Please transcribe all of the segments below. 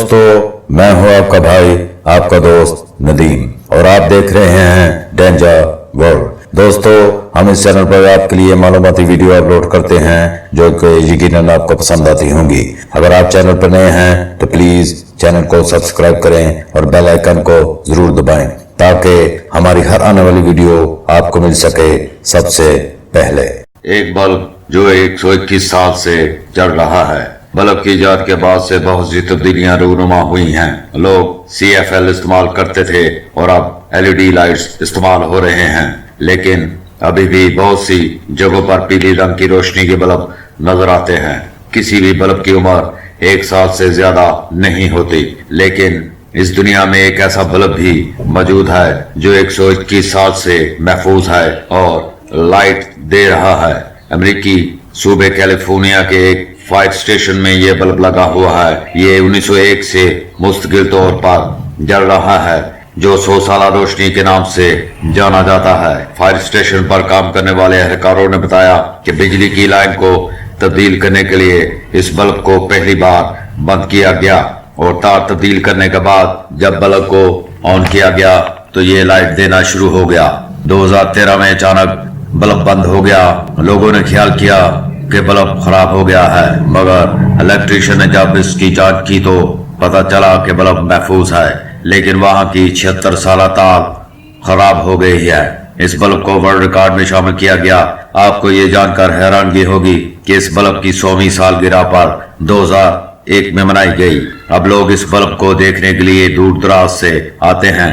दोस्तों, मैं हूं आपका भाई, आपका दोस्त नदीम, और आप देख रहे हैं डेंजर वर्ल्ड। दोस्तों, हम इस चैनल पर आपके लिए मालूमाती वीडियो अपलोड करते हैं जो कि यकीनन आपको पसंद आती होंगी। अगर आप चैनल पर नए हैं तो प्लीज चैनल को सब्सक्राइब करें और बेल आइकन को जरूर दबाएं ताकि हमारी हर आने वाली वीडियो आपको मिल सके सबसे पहले। एक बल्ब जो 121 साल से जल रहा है। बल्ब की इजाद के बाद से बहुत सी तब्दीलियां रूनुमा हुई हैं। लोग CFL इस्तेमाल करते थे और अब LED लाइट्स इस्तेमाल हो रहे हैं, लेकिन अभी भी बहुत सी जगहों पर पीली रंग की रोशनी के बल्ब नजर आते हैं। किसी भी बल्ब की उम्र 1 साल से ज्यादा नहीं होती, लेकिन इस दुनिया में एक ऐसा बल्ब भी मौजूद है जो 121 साल से महफूज है और लाइट दे रहा है। अमेरिकी सूबे कैलिफोर्निया के एक फायर स्टेशन में यह बल्ब लगा हुआ है। ये 1901 से मुस्तकिल तौर पर जल रहा है, जो 100 साला रोशनी के नाम से जाना जाता है। फायर स्टेशन पर काम करने वाले एहलकारों ने बताया कि बिजली की लाइन को तब्दील करने के लिए इस बल्ब को पहली बार बंद किया गया और तार तब्दील करने के बाद जब बल्ब को ऑन किया गया तो ये लाइट देना शुरू हो गया। 2013 में अचानक बल्ब बंद हो गया। लोगों ने ख्याल किया कि बल्ब खराब हो गया है, मगर इलेक्ट्रिशियन ने जब इसकी जांच की तो पता चला कि बल्ब महफूज है, लेकिन वहां की 76 साला तार खराब हो गई है। इस बल्ब को वर्ल्ड रिकॉर्ड में शामिल किया गया। आपको ये जानकर हैरानगी होगी कि इस बल्ब की 100वीं सालगिरह पर 2001 में मनाई गई। अब लोग इस बल्ब को देखने के लिए दूर दराज से आते हैं।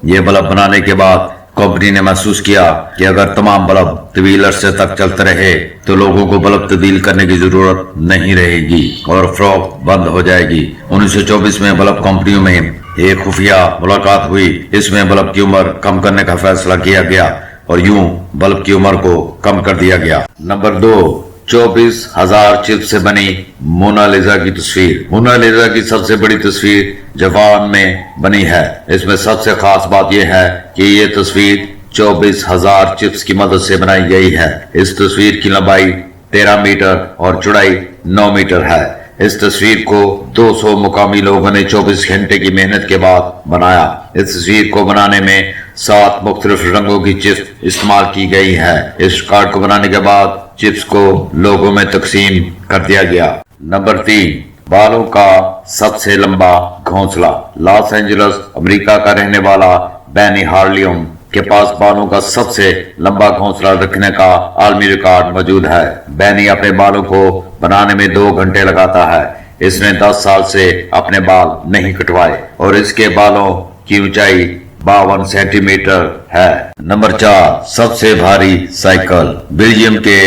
ये बल्ब बनाने के बाद कंपनी ने महसूस किया कि अगर तमाम बल्ब तवील अरसे तक चलते रहे तो लोगों को बल्ब तब्दील करने की जरूरत नहीं रहेगी और फरोख्त बंद हो जाएगी। 1924 में बल्ब कंपनियों में एक खुफिया मुलाकात हुई। इसमें बल्ब की उम्र कम करने का फैसला किया गया और यूं बल्ब की उम्र को कम कर दिया गया। नंबर 2, 24,000 चिप से बनी मोनालिसा की तस्वीर। मोनालिसा की सबसे बड़ी तस्वीर जापान में बनी है। इसमें सबसे खास बात यह है कि ये तस्वीर 24,000 चिप्स की मदद से बनाई गई है। इस तस्वीर की लंबाई 13 मीटर और चौड़ाई 9 मीटर है। इस तस्वीर को 200 मुकामी लोगों ने 24 घंटे की मेहनत के बाद बनाया। इस तस्वीर को बनाने में 7 मुख्तलिफ रंगों की चिप्स इस्तेमाल की गई है। इस कार्ड को बनाने के बाद चिप्स को लोगों में तकसीम कर दिया गया। नंबर 3, बालों का सबसे लंबा घोंसला। लॉस एंजलिस अमेरिका का रहने वाला बैनी हार्लियम के पास बालों का सबसे लंबा घोंसला रखने का आलमी रिकॉर्ड मौजूद है। बैनी अपने बालों को बनाने में 2 घंटे लगाता है। इसने 10 साल से अपने बाल नहीं कटवाए और इसके बालों की ऊंचाई 52 सेंटीमीटर है। नंबर 4, सबसे भारी साइकिल। बेल्जियम के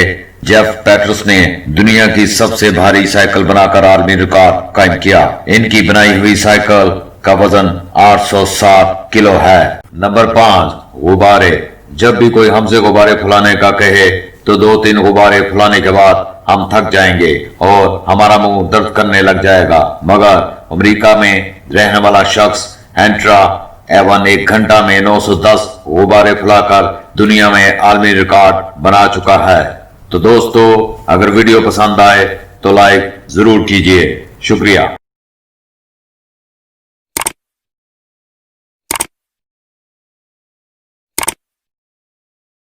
जेफ पैटर्स ने दुनिया की सबसे भारी साइकिल बनाकर आलमी रिकॉर्ड कायम किया। इनकी बनाई हुई साइकिल का वजन 860 किलो है। नंबर 5, गुब्बारे। जब भी कोई हमसे गुब्बारे फुलाने का कहे तो 2-3 गुब्बारे फुलाने के बाद हम थक जाएंगे और हमारा मुंह दर्द करने लग जाएगा, मगर अमेरिका में रहने वाला शख्स एंट्रा एवन 1 घंटा में 910 गुब्बारे फुलाकर दुनिया में आलमी रिकॉर्ड बना चुका है। तो दोस्तों, अगर वीडियो पसंद आए तो लाइक जरूर कीजिए। शुक्रिया।